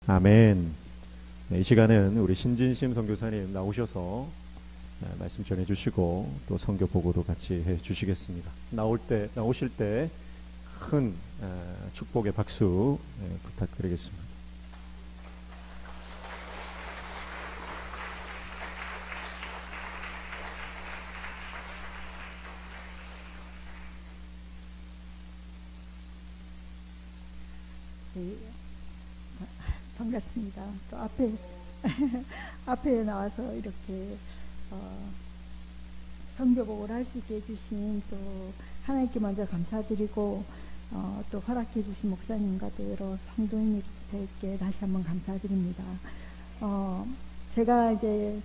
아멘. 네, 이 시간은 우리 신진심 선교사님 나오셔서 말씀 전해주시고 또 선교 보고도 같이 해주시겠습니다. 나오실 때 큰 축복의 박수 부탁드리겠습니다. 네, 반갑습니다. 또 앞에 나와서 이렇게 선교복을 할 수 있게 해주신 또 하나님께 먼저 감사드리고 또 허락해 주신 목사님과 또 여러 성도님들께 다시 한번 감사드립니다. 제가 이제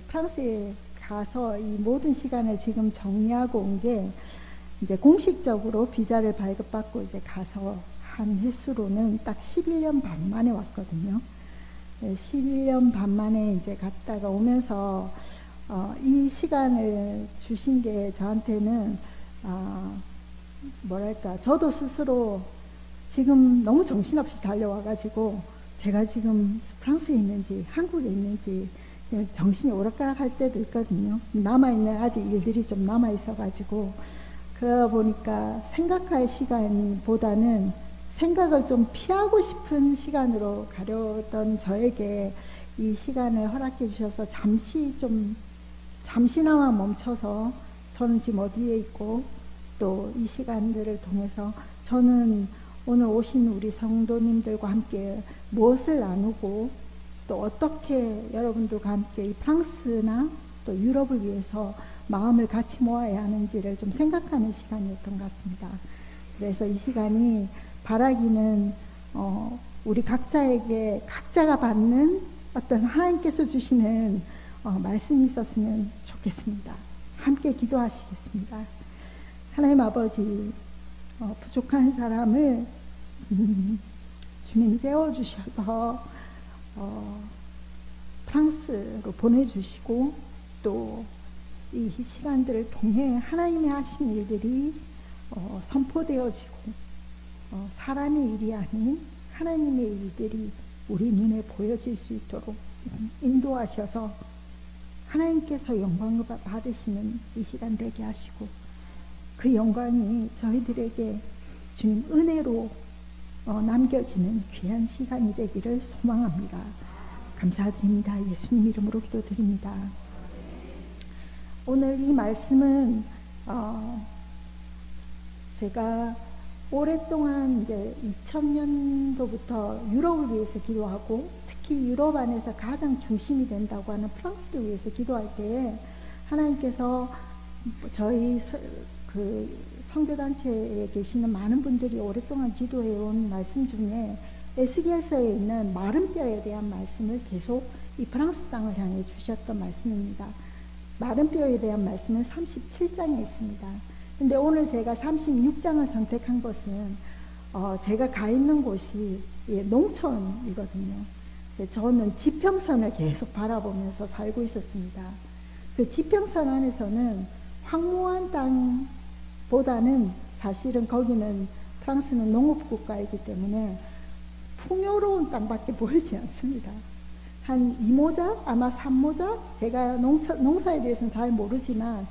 프랑스에 가서 이 모든 시간을 지금 정리하고 온 게 이제 공식적으로 비자를 발급받고 이제 가서 한 횟수로는 딱 11년 반 만에 왔거든요. 11년 반 만에 이제 갔다가 오면서 이 시간을 주신 게 저한테는 뭐랄까, 저도 스스로 지금 너무 정신없이 달려와가지고 제가 지금 프랑스에 있는지 한국에 있는지 정신이 오락가락할 때도 있거든요. 남아있는 아직 일들이 좀 남아있어가지고 그러다 보니까 생각할 시간이 보다는 생각을 좀 피하고 싶은 시간으로 가려던 저에게 이 시간을 허락해 주셔서 잠시나마 멈춰서 저는 지금 어디에 있고 또 이 시간들을 통해서 저는 오늘 오신 우리 성도님들과 함께 무엇을 나누고 또 어떻게 여러분들과 함께 이 프랑스나 또 유럽을 위해서 마음을 같이 모아야 하는지를 좀 생각하는 시간이었던 것 같습니다. 그래서 이 시간이 바라기는 우리 각자에게 각자가 받는 어떤 하나님께서 주시는 말씀이 있었으면 좋겠습니다. 함께 기도하시겠습니다. 하나님 아버지, 부족한 사람을 주님이 세워주셔서 프랑스로 보내주시고 또 이 시간들을 통해 하나님이 하신 일들이 선포되어지고 사람의 일이 아닌 하나님의 일들이 우리 눈에 보여질 수 있도록 인도하셔서 하나님께서 영광을 받으시는 이 시간 되게 하시고 그 영광이 저희들에게 주님 은혜로 남겨지는 귀한 시간이 되기를 소망합니다. 감사드립니다. 예수님 이름으로 기도드립니다. 오늘 이 말씀은 제가 오랫동안 이제 2000년도부터 유럽을 위해서 기도하고 특히 유럽 안에서 가장 중심이 된다고 하는 프랑스를 위해서 기도할 때에 하나님께서 저희 그 선교단체에 계시는 많은 분들이 오랫동안 기도해온 말씀 중에 에스겔서에 있는 마른 뼈에 대한 말씀을 계속 이 프랑스 땅을 향해 주셨던 말씀입니다. 마른 뼈에 대한 말씀은 37장에 있습니다. 근데 오늘 제가 36장을 선택한 것은 제가 가 있는 곳이 농촌이거든요. 저는 지평선을 계속 바라보면서 살고 있었습니다. 그 지평선 안에서는 황무한 땅보다는 사실은 거기는 프랑스는 농업국가이기 때문에 풍요로운 땅밖에 보이지 않습니다. 한 2모작, 아마 3모작, 제가 농사에 대해서는 잘 모르지만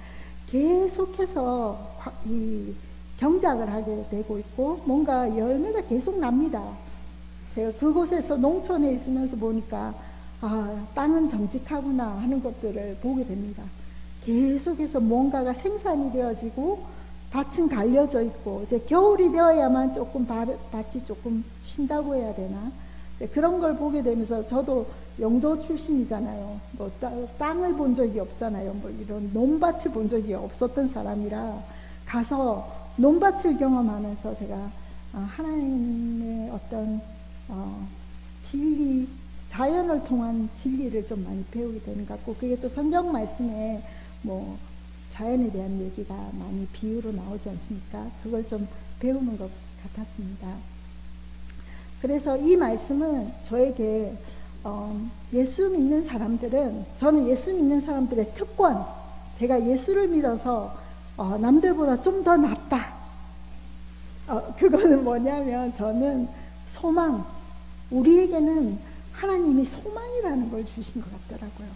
계속해서 이 경작을 하게 되고 있고 뭔가 열매가 계속 납니다. 제가 그곳에서 농촌에 있으면서 보니까 땅은 정직하구나 하는 것들을 보게 됩니다. 계속해서 뭔가가 생산이 되어지고 밭은 갈려져 있고 이제 겨울이 되어야만 조금 밭이 조금 쉰다고 해야 되나, 그런 걸 보게 되면서 저도 영도 출신이잖아요. 뭐 땅을 본 적이 없잖아요. 뭐 이런 논밭을 본 적이 없었던 사람이라 가서 논밭을 경험하면서 제가 하나님의 어떤 진리, 자연을 통한 진리를 좀 많이 배우게 되는 것 같고, 그게 또 성경 말씀에 뭐 자연에 대한 얘기가 많이 비유로 나오지 않습니까? 그걸 좀 배우는 것 같았습니다. 그래서 이 말씀은 저에게 예수 믿는 사람들은, 저는 예수 믿는 사람들의 특권, 제가 예수를 믿어서 남들보다 좀 더 낫다. 그거는 뭐냐면 저는 소망, 우리에게는 하나님이 소망이라는 걸 주신 것 같더라고요.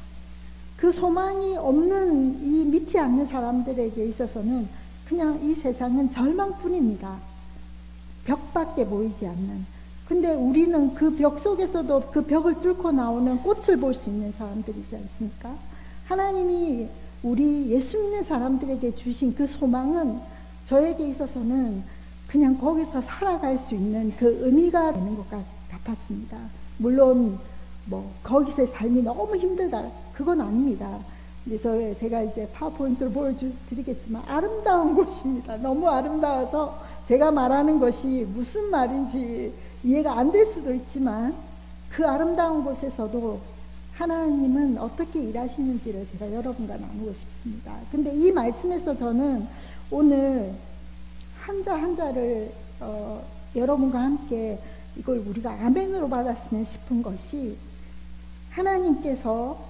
그 소망이 없는 이 믿지 않는 사람들에게 있어서는 그냥 이 세상은 절망뿐입니다. 벽밖에 보이지 않는. 근데 우리는 그 벽 속에서도 그 벽을 뚫고 나오는 꽃을 볼 수 있는 사람들이지 않습니까? 하나님이 우리 예수 믿는 사람들에게 주신 그 소망은 저에게 있어서는 그냥 거기서 살아갈 수 있는 그 의미가 되는 것 같았습니다. 물론 뭐 거기서의 삶이 너무 힘들다 그건 아닙니다. 이제 제가 이제 파워포인트를 보여드리겠지만 아름다운 곳입니다. 너무 아름다워서 제가 말하는 것이 무슨 말인지 이해가 안 될 수도 있지만 그 아름다운 곳에서도 하나님은 어떻게 일하시는지를 제가 여러분과 나누고 싶습니다. 근데 이 말씀에서 저는 오늘 한자 한자를 여러분과 함께 이걸 우리가 아멘으로 받았으면 싶은 것이, 하나님께서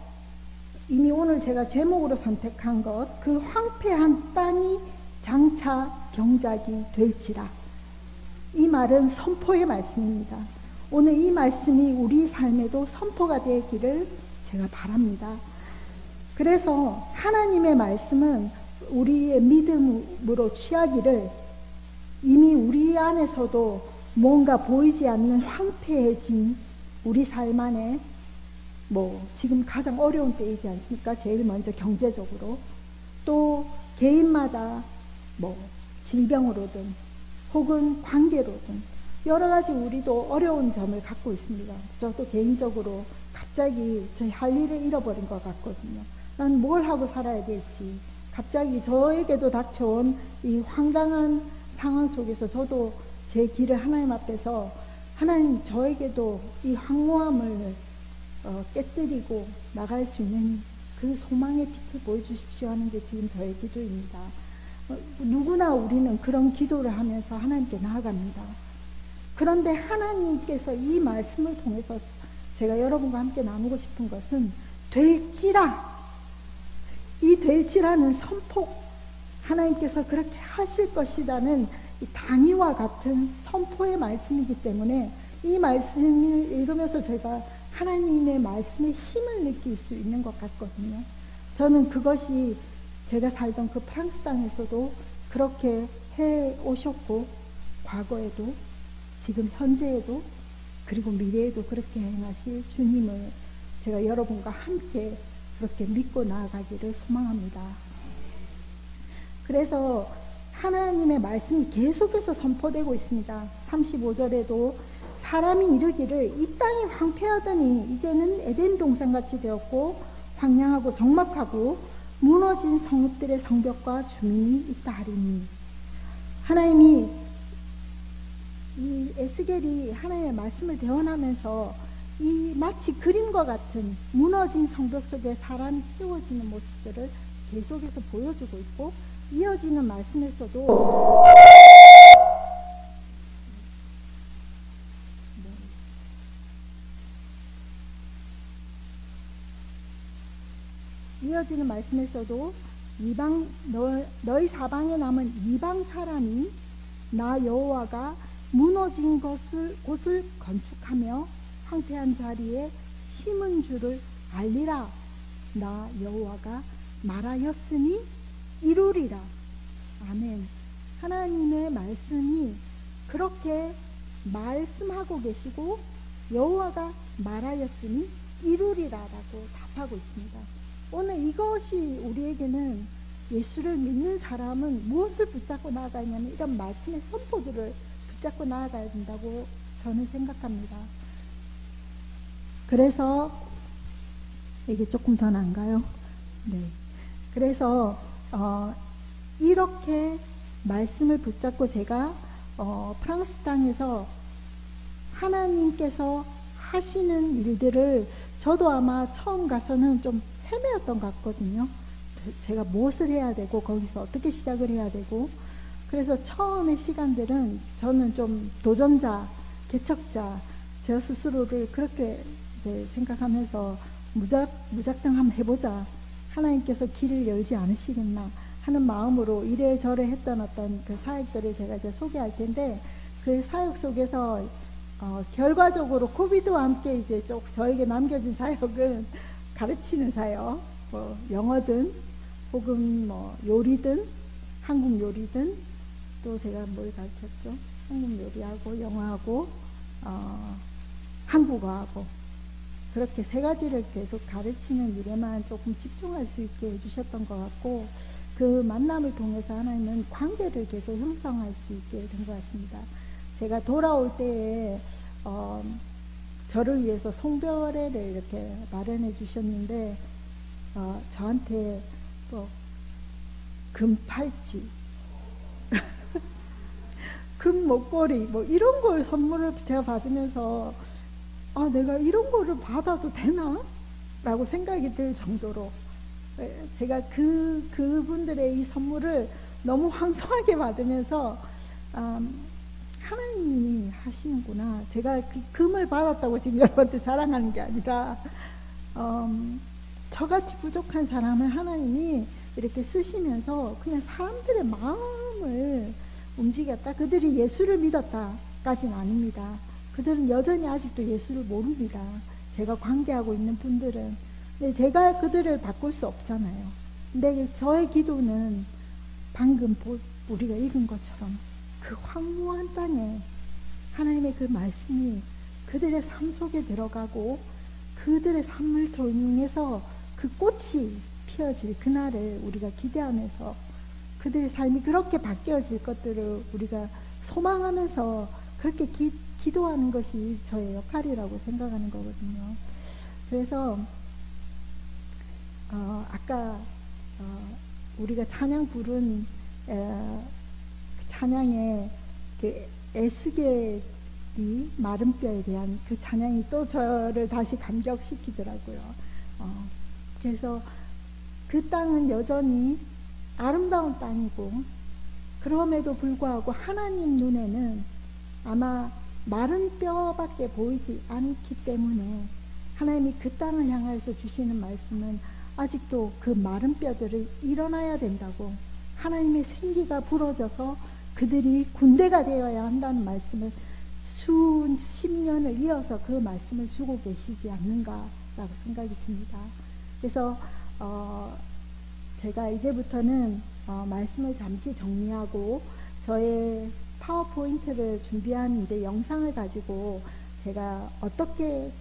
이미 오늘 제가 제목으로 선택한 것, 그 황폐한 땅이 장차 경작이 될지라. 이 말은 선포의 말씀입니다. 오늘 이 말씀이 우리 삶에도 선포가 되기를 제가 바랍니다. 그래서 하나님의 말씀은 우리의 믿음으로 취하기를, 이미 우리 안에서도 뭔가 보이지 않는 황폐해진 우리 삶 안에, 뭐 지금 가장 어려운 때이지 않습니까? 제일 먼저 경제적으로, 또 개인마다 뭐 질병으로든 혹은 관계로든 여러 가지 우리도 어려운 점을 갖고 있습니다. 저도 개인적으로 갑자기 저희 할 일을 잃어버린 것 같거든요. 난 뭘 하고 살아야 될지 갑자기 저에게도 닥쳐온 이 황당한 상황 속에서 저도 제 길을 하나님 앞에서, 하나님 저에게도 이 황홀함을 깨뜨리고 나갈 수 있는 그 소망의 빛을 보여주십시오 하는 게 지금 저의 기도입니다. 누구나 우리는 그런 기도를 하면서 하나님께 나아갑니다. 그런데 하나님께서 이 말씀을 통해서 제가 여러분과 함께 나누고 싶은 것은 될지라, 이 될지라는 선포, 하나님께서 그렇게 하실 것이라는 이 당위와 같은 선포의 말씀이기 때문에 이 말씀을 읽으면서 제가 하나님의 말씀의 힘을 느낄 수 있는 것 같거든요. 저는 그것이 제가 살던 그 프랑스 땅에서도 그렇게 해 오셨고, 과거에도 지금 현재에도 그리고 미래에도 그렇게 행하실 주님을 제가 여러분과 함께 그렇게 믿고 나아가기를 소망합니다. 그래서 하나님의 말씀이 계속해서 선포되고 있습니다. 35절에도 사람이 이르기를 이 땅이 황폐하더니 이제는 에덴 동산같이 되었고 황량하고 적막하고 무너진 성읍들의 성벽과 주민이 있다 하리니. 하나님이 이 에스겔이 하나님의 말씀을 대언하면서 이 마치 그림과 같은 무너진 성벽 속에 사람이 채워지는 모습들을 계속해서 보여주고 있고, 이어지는 말씀에서도 이방 너희 사방에 남은 이방 사람이 나 여호와가 무너진 곳을 건축하며 황폐한 자리에 심은 줄을 알리라. 나 여호와가 말하였으니 이루리라. 아멘. 하나님의 말씀이 그렇게 말씀하고 계시고 여호와가 말하였으니 이루리라라고 답하고 있습니다. 오늘 이것이 우리에게는, 예수를 믿는 사람은 무엇을 붙잡고 나아가냐면 이런 말씀의 선포들을 붙잡고 나아가야 된다고 저는 생각합니다. 그래서 이게 조금 더 나은가요? 네. 그래서 이렇게 말씀을 붙잡고 제가 프랑스 땅에서 하나님께서 하시는 일들을, 저도 아마 처음 가서는 좀 헤매었던 것 같거든요. 제가 무엇을 해야 되고 거기서 어떻게 시작을 해야 되고. 그래서 처음의 시간들은 저는 좀 도전자, 개척자, 저 스스로를 그렇게 이제 생각하면서 무작정 한번 해보자, 하나님께서 길을 열지 않으시겠나 하는 마음으로 이래저래 했던 어떤 그 사역들을 제가 이제 소개할 텐데, 그 사역 속에서 결과적으로 코비드와 함께 이제 저에게 남겨진 사역은 가르치는 사역, 뭐 영어든 혹은 뭐 요리든 한국 요리든, 또 제가 뭘 가르쳤죠? 한국 요리하고 영어하고 한국어하고, 그렇게 세 가지를 계속 가르치는 일에만 조금 집중할 수 있게 해주셨던 것 같고, 그 만남을 통해서 하나님은 관계를 계속 형성할 수 있게 된 것 같습니다. 제가 돌아올 때에 저를 위해서 송별회를 이렇게 마련해 주셨는데, 저한테 또 금팔찌, 금 목걸이 뭐 이런 걸 선물을 제가 받으면서 내가 이런 거를 받아도 되나? 라고 생각이 들 정도로 제가 그분들의 이 선물을 너무 황송하게 받으면서 하나님이 하시는구나. 제가 그 금을 받았다고 지금 여러분한테 자랑하는 게 아니라 저같이 부족한 사람을 하나님이 이렇게 쓰시면서 그냥 사람들의 마음을 움직였다. 그들이 예수를 믿었다까지는 아닙니다. 그들은 여전히 아직도 예수를 모릅니다. 제가 관계하고 있는 분들은. 근데 제가 그들을 바꿀 수 없잖아요. 근데 저의 기도는 방금 우리가 읽은 것처럼 그 황무한 땅에 하나님의 그 말씀이 그들의 삶 속에 들어가고 그들의 삶을 통해서 그 꽃이 피어질 그날을 우리가 기대하면서 그들의 삶이 그렇게 바뀌어질 것들을 우리가 소망하면서 그렇게 기도하는 것이 저의 역할이라고 생각하는 거거든요. 그래서 아까 우리가 찬양 부른 찬양의 그 에스겔이 마른 뼈에 대한 그 찬양이 또 저를 다시 감격시키더라고요. 그래서 그 땅은 여전히 아름다운 땅이고, 그럼에도 불구하고 하나님 눈에는 아마 마른 뼈밖에 보이지 않기 때문에 하나님이 그 땅을 향해서 주시는 말씀은 아직도 그 마른 뼈들을 일어나야 된다고, 하나님의 생기가 불어져서 그들이 군대가 되어야 한다는 말씀을 수십 년을 이어서 그 말씀을 주고 계시지 않는가라고 생각이 듭니다. 그래서 제가 이제부터는 말씀을 잠시 정리하고 저의 파워포인트를 준비한 이제 영상을 가지고 제가 어떻게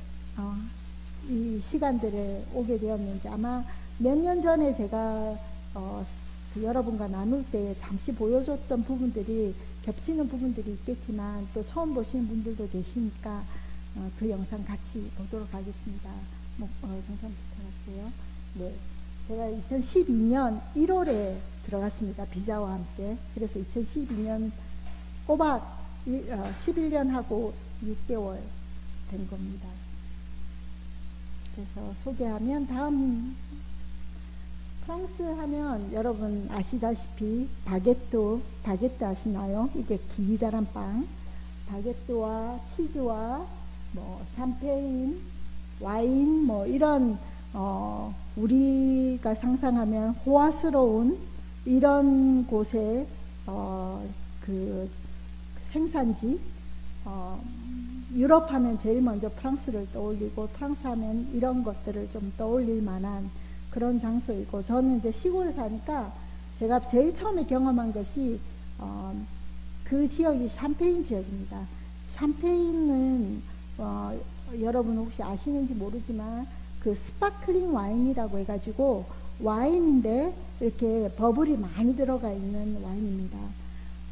이 시간들을 오게 되었는지, 아마 몇 년 전에 제가 여러분과 나눌 때 잠시 보여줬던 부분들이 겹치는 부분들이 있겠지만 또 처음 보시는 분들도 계시니까 그 영상 같이 보도록 하겠습니다. 정상 부탁할게요. 네. 제가 2012년 1월에 들어갔습니다. 비자와 함께. 그래서 2012년 꼬박 11년 하고 6개월 된 겁니다. 그래서 소개하면, 다음 프랑스 하면 여러분 아시다시피 바게트 아시나요? 이게 기다란 빵, 바게트와 치즈와 뭐 샴페인, 와인, 뭐 이런 우리가 상상하면 호화스러운 이런 곳에 그 생산지, 유럽 하면 제일 먼저 프랑스를 떠올리고, 프랑스 하면 이런 것들을 좀 떠올릴 만한 그런 장소이고, 저는 이제 시골에 사니까 제가 제일 처음에 경험한 것이 그 지역이 샴페인 지역입니다. 샴페인은 여러분 혹시 아시는지 모르지만 그 스파클링 와인이라고 해가지고 와인인데 이렇게 버블이 많이 들어가 있는 와인입니다.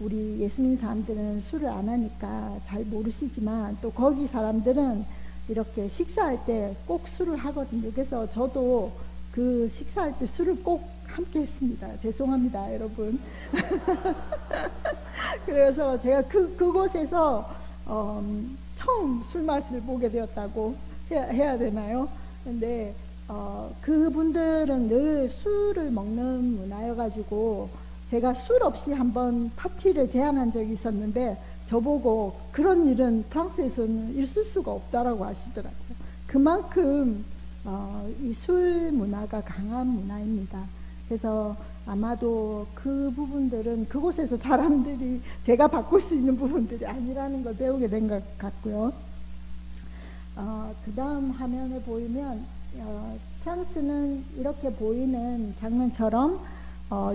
우리 예수 믿는 사람들은 술을 안 하니까 잘 모르시지만 또 거기 사람들은 이렇게 식사할 때 꼭 술을 하거든요. 그래서 저도 그 식사할 때 술을 꼭 함께 했습니다. 죄송합니다, 여러분. 그래서 제가 그곳에서 처음 술 맛을 보게 되었다고 해야 되나요? 근데 그분들은 늘 술을 먹는 문화여가지고 제가 술 없이 한번 파티를 제안한 적이 있었는데 저보고 그런 일은 프랑스에서는 있을 수가 없다라고 하시더라고요. 그만큼 이 술 문화가 강한 문화입니다. 그래서 아마도 그 부분들은 그곳에서 사람들이 제가 바꿀 수 있는 부분들이 아니라는 걸 배우게 된 것 같고요. 그 다음 화면에 보이면 프랑스는 이렇게 보이는 장면처럼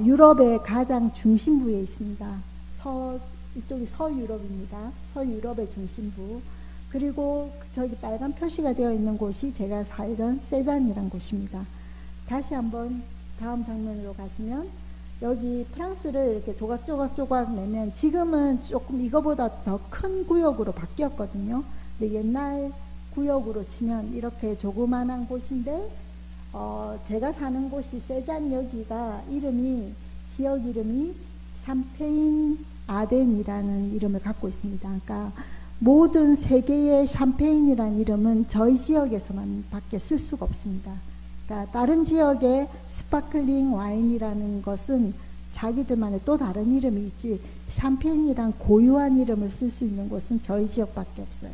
유럽의 가장 중심부에 있습니다. 이쪽이 서유럽입니다. 서유럽의 중심부. 그리고 저기 빨간 표시가 되어 있는 곳이 제가 살던 세잔이란 곳입니다. 다시 한번 다음 장면으로 가시면 여기 프랑스를 이렇게 조각 내면 지금은 조금 이거보다 더 큰 구역으로 바뀌었거든요. 근데 옛날 구역으로 치면 이렇게 조그만한 곳인데 제가 사는 곳이 세잔 여기가 지역 이름이 샴페인 아덴이라는 이름을 갖고 있습니다. 그러니까 모든 세계의 샴페인이라는 이름은 저희 지역에서만 밖에 쓸 수가 없습니다. 그러니까 다른 지역의 스파클링 와인이라는 것은 자기들만의 또 다른 이름이 있지 샴페인이란 고유한 이름을 쓸 수 있는 곳은 저희 지역밖에 없어요.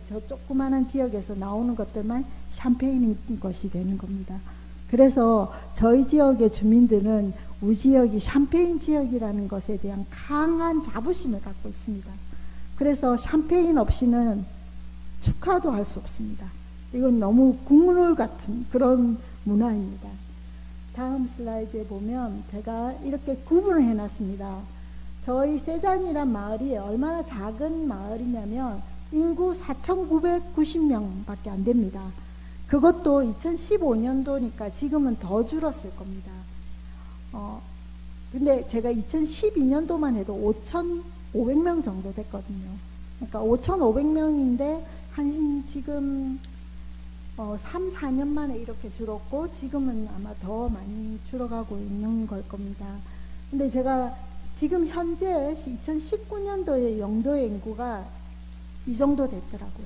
저 조그마한 지역에서 나오는 것들만 샴페인인 것이 되는 겁니다. 그래서 저희 지역의 주민들은 우리 지역이 샴페인 지역이라는 것에 대한 강한 자부심을 갖고 있습니다. 그래서 샴페인 없이는 축하도 할 수 없습니다. 이건 너무 국룰 같은 그런 문화입니다. 다음 슬라이드에 보면 제가 이렇게 구분을 해놨습니다. 저희 세잔이란 마을이 얼마나 작은 마을이냐면 인구 4,990명밖에 안 됩니다. 그것도 2015년도니까 지금은 더 줄었을 겁니다. 근데 제가 2012년도만 해도 5,500명 정도 됐거든요. 그러니까 5,500명인데 지금 3, 4년 만에 이렇게 줄었고 지금은 아마 더 많이 줄어가고 있는 걸 겁니다. 근데 제가 지금 현재 2019년도에 영도의 인구가 이 정도 됐더라고요.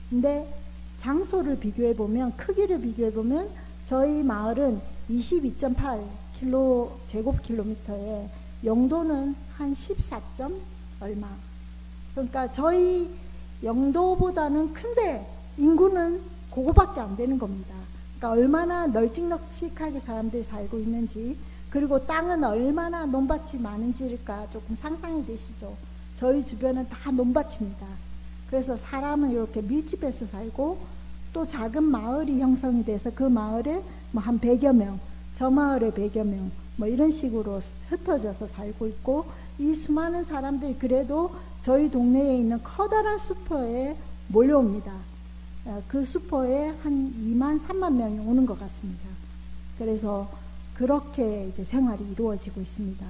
근데 장소를 비교해보면 크기를 비교해보면 저희 마을은 22.8 제곱킬로미터에 영도는 한 14. 얼마. 그러니까 저희 영도보다는 큰데 인구는 그거밖에 안 되는 겁니다. 그러니까 얼마나 널찍널찍하게 사람들이 살고 있는지 그리고 땅은 얼마나 논밭이 많은지가 조금 상상이 되시죠. 저희 주변은 다 논밭입니다. 그래서 사람은 이렇게 밀집해서 살고 또 작은 마을이 형성이 돼서 그 마을에 뭐 한 100여 명, 저 마을에 100여 명 뭐 이런 식으로 흩어져서 살고 있고 이 수많은 사람들이 그래도 저희 동네에 있는 커다란 슈퍼에 몰려옵니다. 그 슈퍼에 한 2만 3만 명이 오는 것 같습니다. 그래서 그렇게 이제 생활이 이루어지고 있습니다.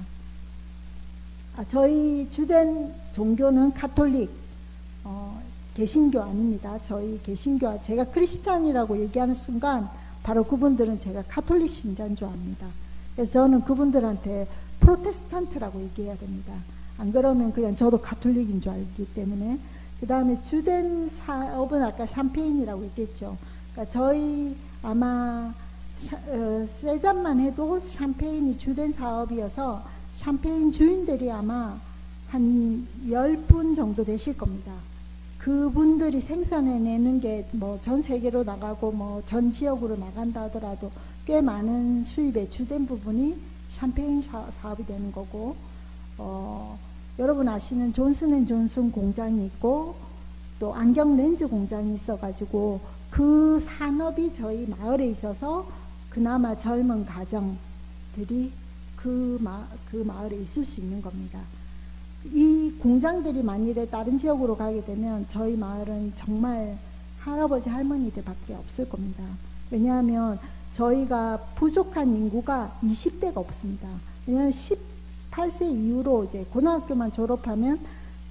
저희 주된 종교는 가톨릭, 개신교 아닙니다. 저희 개신교, 제가 크리스찬이라고 얘기하는 순간 바로 그분들은 제가 가톨릭 신자인 줄 압니다. 그래서 저는 그분들한테 프로테스탄트라고 얘기해야 됩니다. 안 그러면 그냥 저도 가톨릭인 줄 알기 때문에. 그 다음에 주된 사업은 아까 샴페인이라고 얘기했죠. 그러니까 저희 아마 세잔만 해도 샴페인이 주된 사업이어서 샴페인 주인들이 아마 한 10분 정도 되실 겁니다. 그분들이 생산해내는 게 뭐 전 세계로 나가고 뭐 전 지역으로 나간다 하더라도 꽤 많은 수입의 주된 부분이 샴페인 사업이 되는 거고, 여러분 아시는 존슨앤존슨 공장이 있고 또 안경 렌즈 공장이 있어가지고 그 산업이 저희 마을에 있어서 그나마 젊은 가정들이 그 마을에 있을 수 있는 겁니다. 이 공장들이 만일에 다른 지역으로 가게 되면 저희 마을은 정말 할아버지 할머니들 밖에 없을 겁니다. 왜냐하면 저희가 부족한 인구가 20대가 없습니다. 왜냐하면 18세 이후로 이제 고등학교만 졸업하면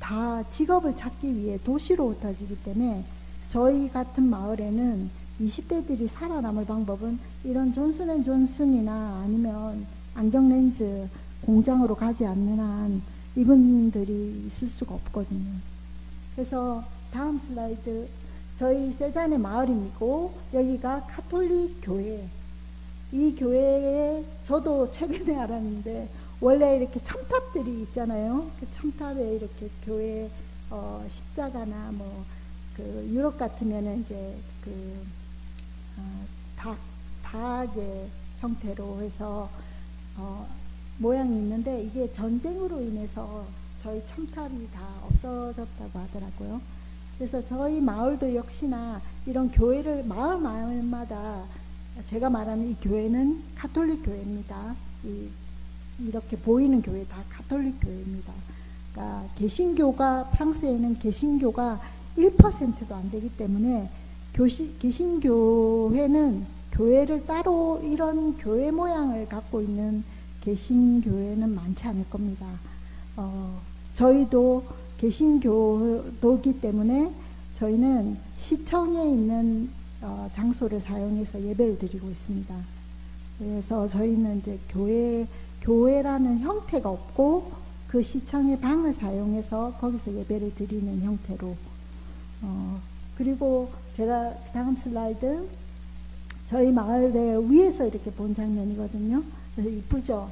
다 직업을 찾기 위해 도시로 흩어지기 때문에 저희 같은 마을에는 20대들이 살아남을 방법은 이런 존슨앤존슨이나 아니면 안경렌즈 공장으로 가지 않는 한 이분들이 있을 수가 없거든요. 그래서 다음 슬라이드, 저희 세잔의 마을이고 여기가 가톨릭 교회. 이 교회에 저도 최근에 알았는데 원래 이렇게 첨탑들이 있잖아요. 그 첨탑에 이렇게 교회 십자가나 뭐 그 유럽 같으면은 이제 그 닭의 형태로 해서 모양이 있는데 이게 전쟁으로 인해서 저희 첨탑이 다 없어졌다고 하더라고요. 그래서 저희 마을도 역시나 이런 교회를 마을마다 제가 말하는 이 교회는 가톨릭 교회입니다. 이렇게 보이는 교회 다 가톨릭 교회입니다. 그러니까 개신교가 프랑스에는 개신교가 1%도 안 되기 때문에 개신교회는 교회를 따로 이런 교회 모양을 갖고 있는 개신교회는 많지 않을 겁니다. 저희도 개신교도기 때문에 저희는 시청에 있는 장소를 사용해서 예배를 드리고 있습니다. 그래서 저희는 이제 교회라는 형태가 없고 그 시청의 방을 사용해서 거기서 예배를 드리는 형태로 그리고 제가 다음 슬라이드 저희 마을의 위에서 이렇게 본 장면이거든요. 그래서 이쁘죠.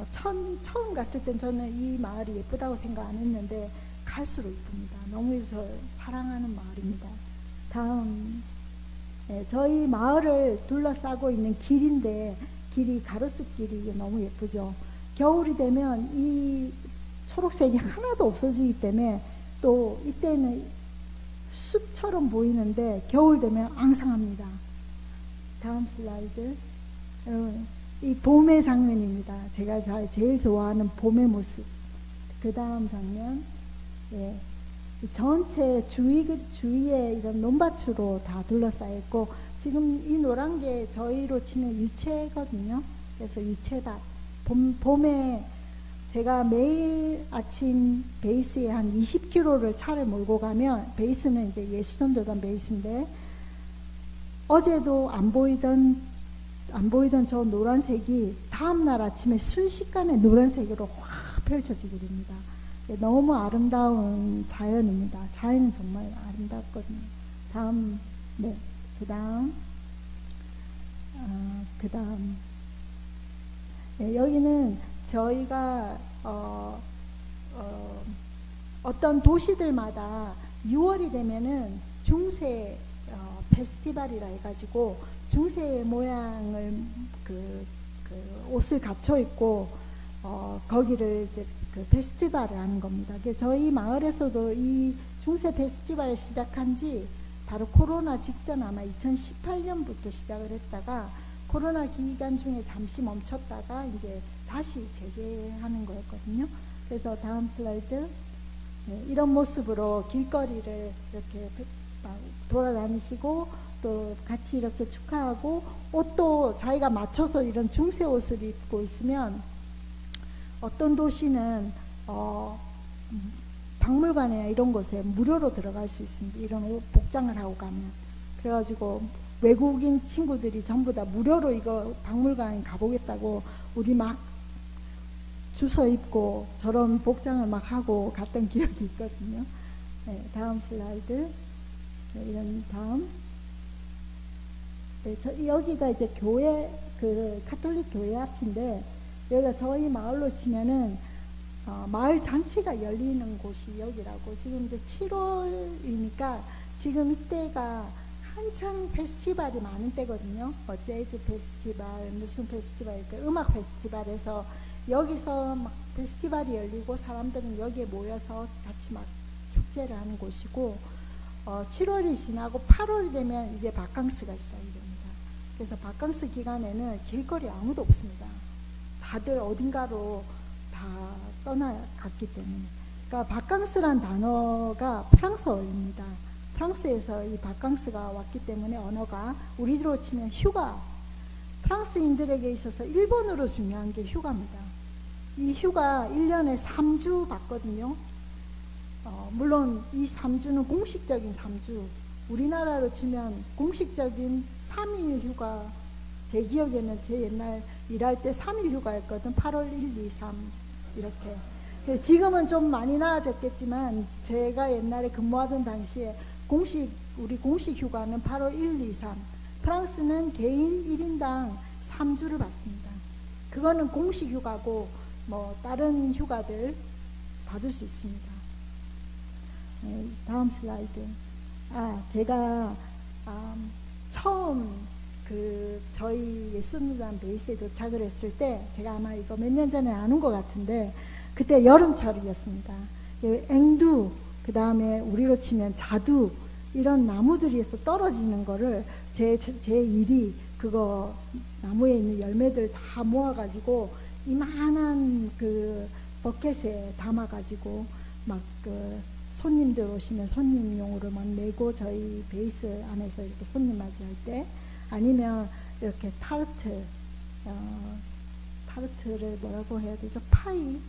처음 갔을 땐 저는 이 마을이 예쁘다고 생각 안 했는데 갈수록 이쁩니다. 너무 사랑하는 마을입니다. 다음 저희 마을을 둘러싸고 있는 길인데 길이 가로수길이 너무 예쁘죠. 겨울이 되면 이 초록색이 하나도 없어지기 때문에 또 이때는 숲처럼 보이는데 겨울 되면 앙상합니다. 다음 슬라이드. 여러분 이 봄의 장면입니다. 제가 제일 좋아하는 봄의 모습. 그 다음 장면. 예. 전체 주위에 이런 논밭으로 다 둘러싸여 있고 지금 이 노란 게 저희로 치면 유채거든요. 그래서 유채밭. 봄에 제가 매일 아침 베이스에 한 20km를 차를 몰고 가면 베이스는 이제 예수전도단 베이스인데 어제도 안 보이던 저 노란색이 다음날 아침에 순식간에 노란색으로 확 펼쳐지게 됩니다. 너무 아름다운 자연입니다. 자연은 정말 아름답거든요. 다음, 네, 그 다음, 네, 여기는 저희가 어떤 도시들마다 6월이 되면은 중세 페스티벌이라 해가지고 중세 모양을 그 옷을 갖춰 입고 거기를 이제 그 페스티벌을 하는 겁니다. 저희 마을에서도 이 중세 페스티벌을 시작한 지 바로 코로나 직전 아마 2018년부터 시작을 했다가 코로나 기간 중에 잠시 멈췄다가 이제 다시 재개하는 거였거든요. 그래서 다음 슬라이드. 네, 이런 모습으로 길거리를 이렇게 돌아다니시고 또 같이 이렇게 축하하고 옷도 자기가 맞춰서 이런 중세 옷을 입고 있으면 어떤 도시는 박물관이나 이런 곳에 무료로 들어갈 수 있습니다. 이런 옷 복장을 하고 가면. 그래가지고 외국인 친구들이 전부 다 무료로 이거 박물관 가보겠다고 우리 막 주워 입고 저런 복장을 막 하고 갔던 기억이 있거든요. 네, 다음 슬라이드. 네, 이런 다음. 네, 여기가 이제 교회, 그 가톨릭 교회 앞인데 여기가 저희 마을로 치면은 마을 잔치가 열리는 곳이 여기라고. 지금 이제 7월이니까 지금 이때가 한창 페스티벌이 많은 때거든요. 재즈 페스티벌, 무슨 페스티벌, 음악 페스티벌에서 여기서 막 페스티벌이 열리고 사람들은 여기에 모여서 같이 막 축제를 하는 곳이고 7월이 지나고 8월이 되면 이제 바캉스가 시작이 됩니다. 그래서 바캉스 기간에는 길거리 아무도 없습니다. 다들 어딘가로 다 떠나갔기 때문에. 그러니까 바캉스란 단어가 프랑스어입니다. 프랑스에서 이 바캉스가 왔기 때문에 언어가 우리로 치면 휴가. 프랑스인들에게 있어서 일본어로 중요한 게 휴가입니다. 이 휴가 1년에 3주 받거든요. 물론 이 3주는 공식적인 3주. 우리나라로 치면 공식적인 3일 휴가. 제 기억에는 제 옛날 일할 때 3일 휴가였거든. 8월 1, 2, 3 이렇게. 지금은 좀 많이 나아졌겠지만 제가 옛날에 근무하던 당시에 우리 공식 휴가는 8월 1, 2, 3. 프랑스는 개인 1인당 3주를 받습니다. 그거는 공식 휴가고 뭐 다른 휴가들 받을 수 있습니다. 네, 다음 슬라이드. 제가 처음 저희 예수누단 베이스에 도착을 했을 때, 제가 아마 이거 몇 년 전에 안 온 것 같은데, 그때 여름철이었습니다. 앵두, 그 다음에 우리로 치면 자두, 이런 나무들에서 떨어지는 거를 제 일이 그거 나무에 있는 열매들 다 모아가지고 이만한 그 버켓에 담아가지고 막 그 손님들 오시면 손님용으로 막 내고, 저희 베이스 안에서 이렇게 손님 맞이할 때, 아니면 이렇게 타르트를 뭐라고 해야 되죠? 파이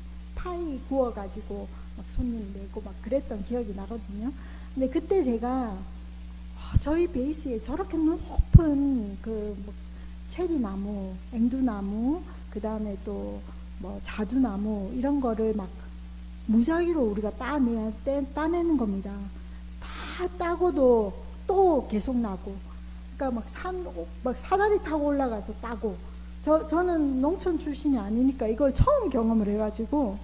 구워가지고 막 손님 내고 막 그랬던 기억이 나거든요. 근데 그때 제가 저희 베이스에 저렇게 높은 그 뭐 체리나무, 앵두나무, 그 다음에 또 뭐 자두나무 이런 거를 막 무작위로 우리가 따내는 겁니다. 다 따고도 또 계속 나고, 그러니까 막 사다리 타고 올라가서 따고, 저는 농촌 출신이 아니니까 이걸 처음 경험을 해가지고,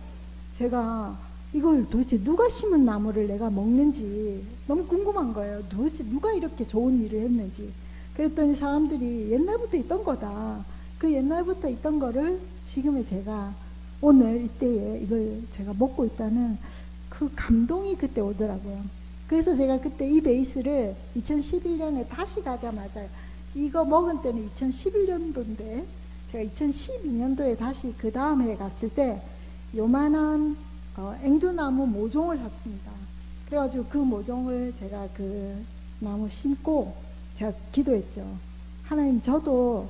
제가 이걸 도대체 누가 심은 나무를 내가 먹는지 너무 궁금한 거예요. 도대체 누가 이렇게 좋은 일을 했는지. 그랬더니 사람들이 옛날부터 있던 거다. 그 옛날부터 있던 거를 지금의 제가 오늘 이때에 이걸 제가 먹고 있다는 그 감동이 그때 오더라고요. 그래서 제가 그때 이 베이스를 2011년에 다시 가자마자, 이거 먹은 때는 2011년도인데 제가 2012년도에 다시 그 다음 해 갔을 때 요만한 앵두나무 모종을 샀습니다. 그래가지고 그 모종을 제가 그 나무 심고 제가 기도했죠. 하나님, 저도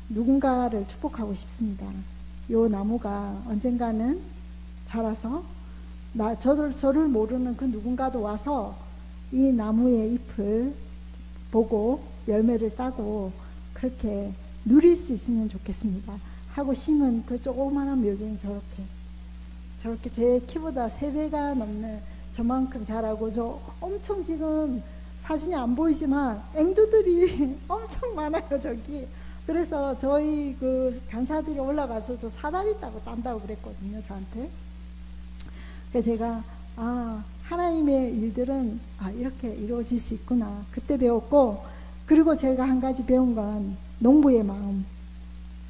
누군가를 축복하고 싶습니다. 요 나무가 언젠가는 자라서 저를 모르는 그 누군가도 와서 이 나무의 잎을 보고 열매를 따고 그렇게 누릴 수 있으면 좋겠습니다 하고 심은 그 조그마한 묘종이 저렇게 제 키보다 3배가 넘는 저만큼 자라고, 저 엄청 지금 사진이 안 보이지만 앵두들이 엄청 많아요 저기. 그래서 저희 그 간사들이 올라가서 저 사다리 타고 딴다고 그랬거든요 저한테. 그래서 제가 하나님의 일들은 이렇게 이루어질 수 있구나 그때 배웠고, 그리고 제가 한 가지 배운 건 농부의 마음.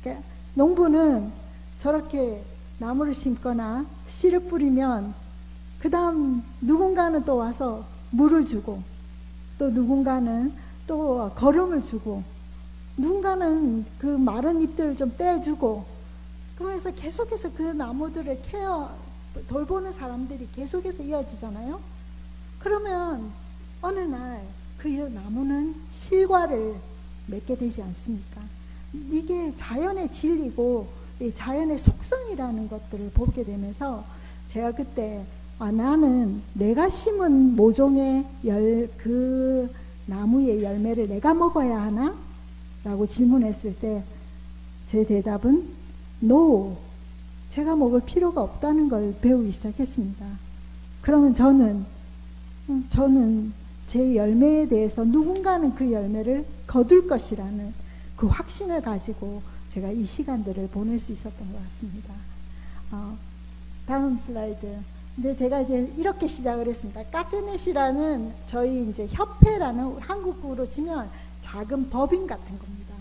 그러니까 농부는 저렇게 나무를 심거나 씨를 뿌리면 그 다음 누군가는 또 와서 물을 주고, 또 누군가는 또 거름을 주고, 누군가는 그 마른 잎들을 좀 떼주고, 그러면서 계속해서 그 나무들을 돌보는 사람들이 계속해서 이어지잖아요. 그러면 어느 날 그 나무는 실과를 맺게 되지 않습니까? 이게 자연의 진리고 이 자연의 속성이라는 것들을 보게 되면서 제가 그때 나는 내가 심은 모종의 그 나무의 열매를 내가 먹어야 하나? 라고 질문했을 때 제 대답은 No, 제가 먹을 필요가 없다는 걸 배우기 시작했습니다. 그러면 저는 제 열매에 대해서 누군가는 그 열매를 거둘 것이라는 그 확신을 가지고 제가 이 시간들을 보낼 수 있었던 것 같습니다. 다음 슬라이드. 근데 제가 이제 이렇게 시작을 했습니다. 카페넷이라는 저희 이제 협회라는, 한국으로 치면 작은 법인 같은 겁니다.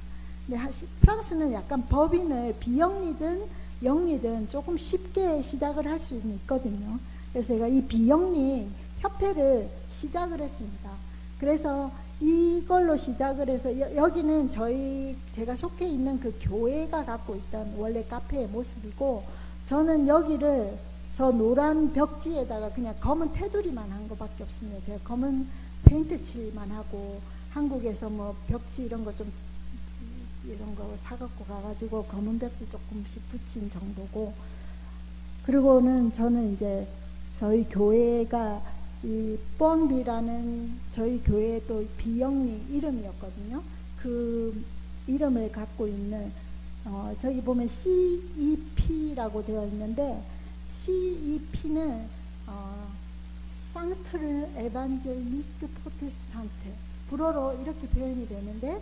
근데 프랑스는 약간 법인을 비영리든 영리든 조금 쉽게 시작을 할 수 있거든요. 그래서 제가 이 비영리 협회를 시작을 했습니다. 그래서 이걸로 시작을 해서 여기는 제가 속해 있는 그 교회가 갖고 있던 원래 카페의 모습이고, 저는 여기를 저 노란 벽지에다가 그냥 검은 테두리만 한 것밖에 없습니다. 제가 검은 페인트 칠만 하고, 한국에서 뭐 벽지 이런 거 사갖고 가가지고 검은 벽지 조금씩 붙인 정도고, 그리고는 저는 이제 저희 교회가 이 뻥비라는 저희 교회의 또 비영리 이름이었거든요. 그 이름을 갖고 있는 저기 보면 CEP라고 되어 있는데, CEP는 상트르 에반젤리크 포테스탄트, 불어로 이렇게 표현이 되는데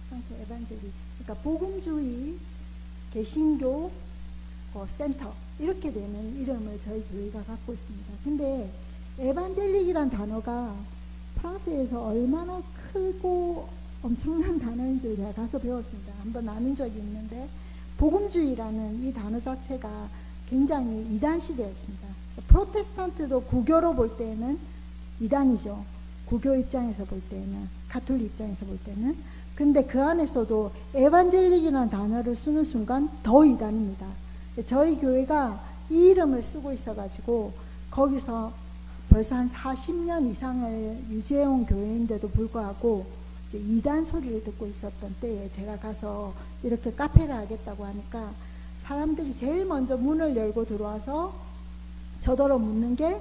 상트 에반젤리, 그러니까 복음주의 개신교 센터 이렇게 되는 이름을 저희 교회가 갖고 있습니다. 근데 에반젤릭이란 단어가 프랑스에서 얼마나 크고 엄청난 단어인지를 제가 가서 배웠습니다. 한번 나눈 적이 있는데 복음주의라는 이 단어 자체가 굉장히 이단 시대였습니다. 프로테스탄트도 구교로 볼 때는 이단이죠. 구교 입장에서 볼 때는, 가톨릭 입장에서 볼 때는. 근데 그 안에서도 에반젤릭이라는 단어를 쓰는 순간 더 이단입니다. 저희 교회가 이 이름을 쓰고 있어가지고 거기서 벌써 한 40년 이상을 유지해온 교회인데도 불구하고 이제 이단 소리를 듣고 있었던 때에 제가 가서 이렇게 카페를 하겠다고 하니까 사람들이 제일 먼저 문을 열고 들어와서 저더러 묻는 게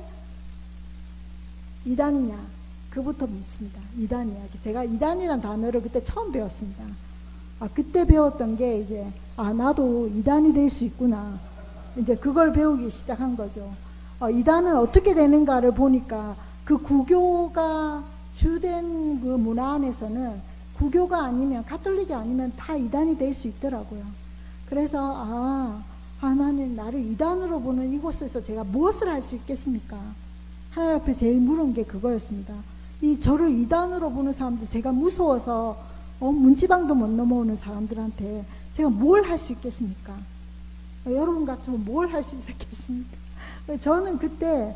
이단이냐? 그부터 묻습니다. 이단이야. 제가 이단이라는 단어를 그때 처음 배웠습니다. 그때 배웠던 게 이제 나도 이단이 될 수 있구나. 이제 그걸 배우기 시작한 거죠. 이단은 어떻게 되는가를 보니까 그 구교가 주된 그 문화 안에서는 구교가 아니면 가톨릭이 아니면 다 이단이 될 수 있더라고요. 그래서 하나님 나를 이단으로 보는 이곳에서 제가 무엇을 할 수 있겠습니까? 하나님 앞에 제일 물은 게 그거였습니다. 저를 이단으로 보는 사람들, 제가 무서워서 문지방도 못 넘어오는 사람들한테 제가 뭘 할 수 있겠습니까? 여러분 같으면 뭘 할 수 있었겠습니까? 저는 그때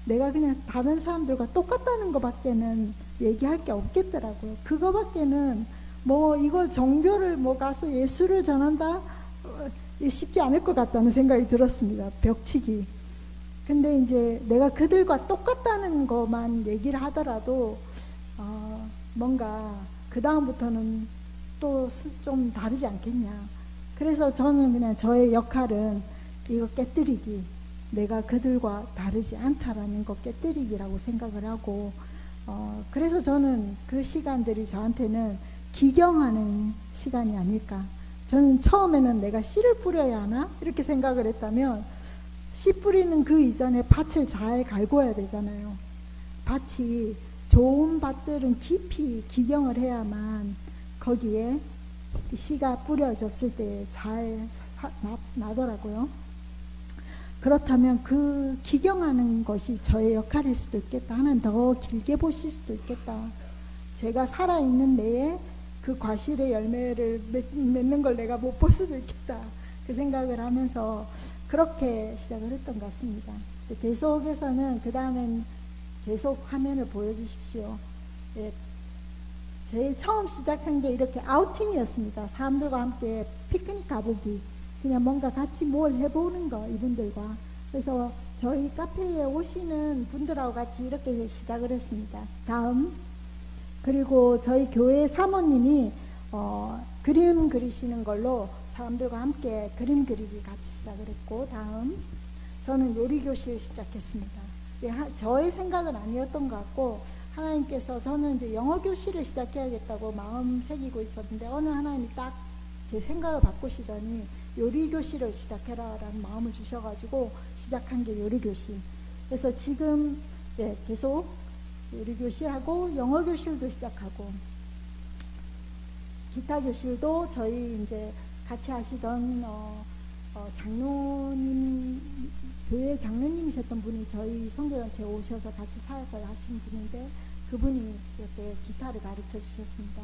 내가 그냥 다른 사람들과 똑같다는 것밖에는 얘기할 게 없겠더라고요. 그거밖에는 이걸 종교를 가서 예수를 전한다? 쉽지 않을 것 같다는 생각이 들었습니다. 벽치기. 근데 이제 내가 그들과 똑같다는 것만 얘기를 하더라도 뭔가 그 다음부터는 또 좀 다르지 않겠냐. 그래서 저는 그냥 저의 역할은 이거 깨뜨리기, 내가 그들과 다르지 않다라는 거 깨뜨리기라고 생각을 하고, 그래서 저는 그 시간들이 저한테는 기경하는 시간이 아닐까. 저는 처음에는 내가 씨를 뿌려야 하나? 이렇게 생각을 했다면, 씨 뿌리는 그 이전에 밭을 잘 갈궈야 되잖아요. 밭이 좋은 밭들은 깊이 기경을 해야만 거기에 씨가 뿌려졌을 때 잘 나더라고요. 그렇다면 그 기경하는 것이 저의 역할일 수도 있겠다. 하나님 더 길게 보실 수도 있겠다. 제가 살아있는 내에 그 과실의 열매를 맺는 걸 내가 못 볼 수도 있겠다. 그 생각을 하면서 그렇게 시작을 했던 것 같습니다. 계속해서는 그 다음엔 계속 화면을 보여주십시오. 제일 처음 시작한 게 이렇게 아우팅이었습니다. 사람들과 함께 피크닉 가보기, 그냥 뭔가 같이 뭘 해보는 거, 이분들과. 그래서 저희 카페에 오시는 분들하고 같이 이렇게 시작을 했습니다. 다음, 그리고 저희 교회 사모님이 그림 그리시는 걸로 사람들과 함께 그림 그리기 같이 시작을 했고, 다음 저는 요리교실 시작했습니다. 저의 생각은 아니었던 것 같고, 하나님께서, 저는 이제 영어교실을 시작해야겠다고 마음 새기고 있었는데 어느 하나님이 딱 제 생각을 바꾸시더니 요리교실을 시작해라 라는 마음을 주셔가지고 시작한 게 요리교실. 그래서 지금 계속 요리교실하고 영어교실도 시작하고, 기타교실도 저희 이제 같이 하시던 장로님, 교회 장로님이셨던 분이 저희 선교단체에 오셔서 같이 사역을 하신 분인데 그분이 이렇게 기타를 가르쳐 주셨습니다.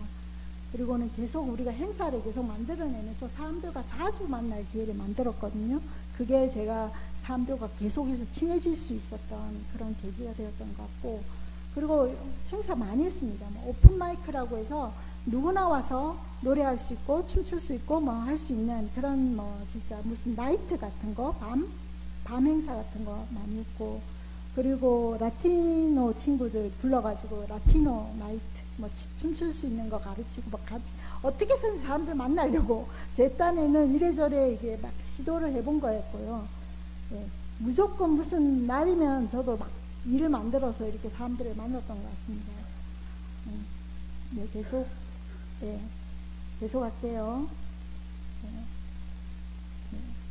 그리고는 계속 우리가 행사를 계속 만들어내면서 사람들과 자주 만날 기회를 만들었거든요. 그게 제가 사람들과 계속해서 친해질 수 있었던 그런 계기가 되었던 것 같고, 그리고 행사 많이 했습니다. 오픈 마이크라고 해서 누구나 와서 노래할 수 있고 춤출 수 있고 할 수 있는 그런 진짜 무슨 나이트 같은 거, 밤 행사 같은 거 많이 했고, 그리고 라티노 친구들 불러가지고 라티노 나이트 춤출 수 있는 거 가르치고 같이 어떻게 해서 사람들 만나려고 제 딴에는 이래저래 이게 막 시도를 해본 거였고요. 무조건 무슨 날이면 저도 막 일을 만들어서 이렇게 사람들을 만났던 것 같습니다. 계속 할게요.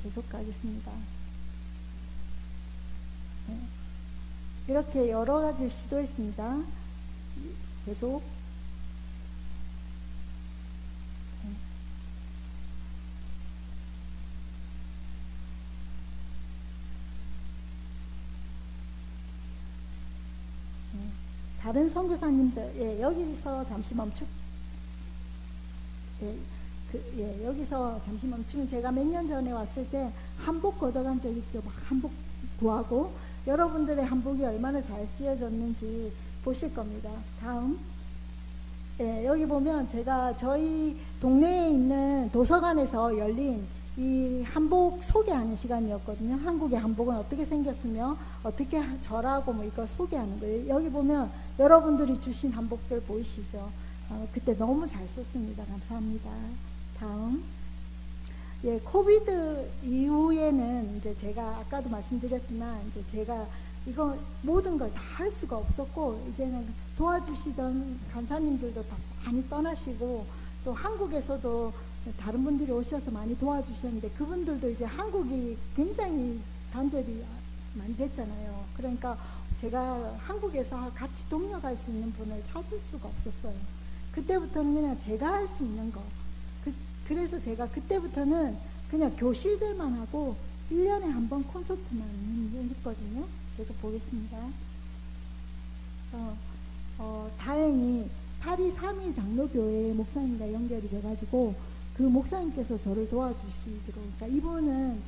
계속 가겠습니다. 이렇게 여러 가지를 시도했습니다. 계속. 다른 선교사님들, 예, 여기서 잠시 여기서 잠시 멈추면 제가 몇 년 전에 왔을 때 한복 걷어간 적 있죠. 막 한복 구하고 여러분들의 한복이 얼마나 잘 쓰여졌는지 보실 겁니다. 다음. 예, 여기 보면 제가 저희 동네에 있는 도서관에서 열린 이 한복 소개하는 시간이었거든요. 한국의 한복은 어떻게 생겼으며 어떻게 절하고 뭐 이거 소개하는 거예요. 여기 보면 여러분들이 주신 한복들 보이시죠? 그때 너무 잘 썼습니다. 감사합니다. 다음. 예, 코비드 이후에는 이제 제가 아까도 말씀드렸지만 이제 제가 이거 모든 걸 다 할 수가 없었고 이제는 도와주시던 간사님들도 다 많이 떠나시고 또 한국에서도 다른 분들이 오셔서 많이 도와주셨는데 그분들도 이제 한국이 굉장히 단절이 많이 됐잖아요. 그러니까 제가 한국에서 같이 동력할 수 있는 분을 찾을 수가 없었어요. 그때부터는 그냥 제가 할 수 있는 거. 그래서 제가 그때부터는 그냥 교실들만 하고 1년에 한 번 콘서트만 했거든요. 그래서 보겠습니다. 그래서 다행히 파리 3일 장로교회 목사님과 연결이 돼가지고 그 목사님께서 저를 도와주시도록, 그러니까 이분은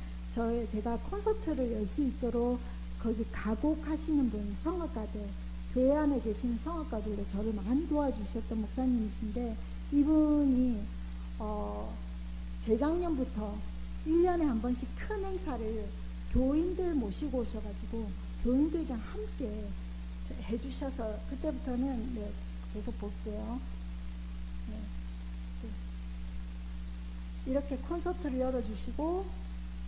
제가 콘서트를 열 수 있도록 거기 가곡하시는 분, 성악가들, 교회 안에 계시는 성악가들로 저를 많이 도와주셨던 목사님이신데 이분이 재작년부터 1년에 한 번씩 큰 행사를 교인들 모시고 오셔가지고 교인들이랑 함께 해주셔서 그때부터는 네, 계속 볼게요. 네. 이렇게 콘서트를 열어주시고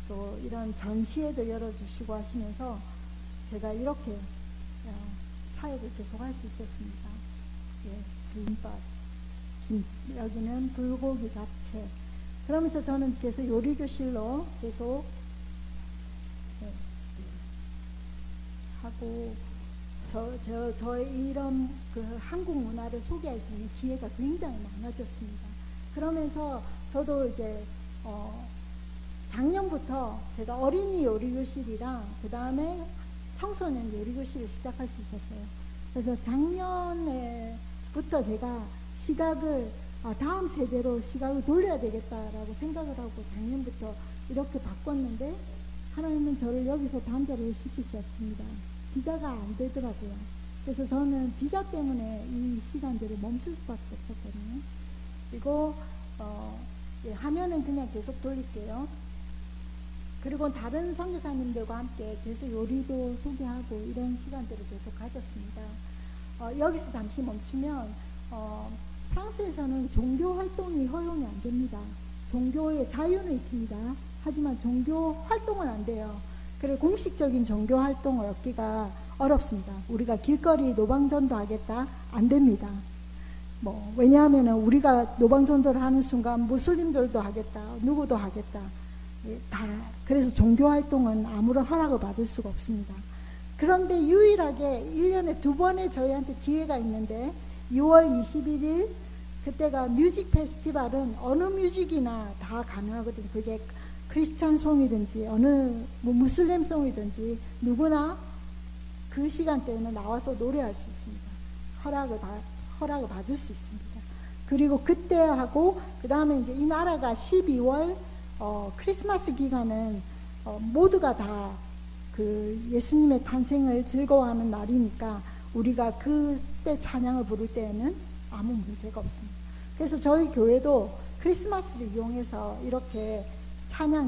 또 이런 전시회도 열어주시고 하시면서 제가 이렇게 사역을 계속 할 수 있었습니다. 예, 김밥, 여기는 불고기 잡채. 그러면서 저는 계속 요리교실로 계속 하고 저의 이런 그 한국 문화를 소개할 수 있는 기회가 굉장히 많아졌습니다. 그러면서 저도 이제 작년부터 제가 어린이 요리교실이랑 그 다음에 청소년 요리교실을 시작할 수 있었어요. 그래서 작년에부터 제가 시각을 다음 세대로 시각을 돌려야 되겠다라고 생각을 하고 작년부터 이렇게 바꿨는데 하나님은 저를 여기서 단절을 시키셨습니다. 비자가 안 되더라고요. 그래서 저는 비자 때문에 이 시간들을 멈출 수밖에 없었거든요. 그리고 화면은 그냥 계속 돌릴게요. 그리고 다른 선교사님들과 함께 계속 요리도 소개하고 이런 시간들을 계속 가졌습니다. 여기서 잠시 멈추면 프랑스에서는 종교 활동이 허용이 안 됩니다. 종교의 자유는 있습니다. 하지만 종교 활동은 안 돼요. 그래 공식적인 종교 활동을 얻기가 어렵습니다. 우리가 길거리 노방전도 하겠다? 안 됩니다. 왜냐하면 우리가 노방전도를 하는 순간 무슬림들도 하겠다, 누구도 하겠다. 다 그래서 종교 활동은 아무런 허락을 받을 수가 없습니다. 그런데 유일하게 1년에 2번의 저희한테 기회가 있는데 6월 21일 그때가 뮤직 페스티벌은 어느 뮤직이나 다 가능하거든요. 그게 크리스찬 송이든지 어느 무슬림 송이든지 누구나 그 시간대에는 나와서 노래할 수 있습니다. 허락을 받을 수 있습니다. 그리고 그때 하고 그 다음에 이제 이 나라가 12월 크리스마스 기간은 모두가 다 그 예수님의 탄생을 즐거워하는 날이니까 우리가 그때 찬양을 부를 때에는 아무 문제가 없습니다. 그래서 저희 교회도 크리스마스를 이용해서 이렇게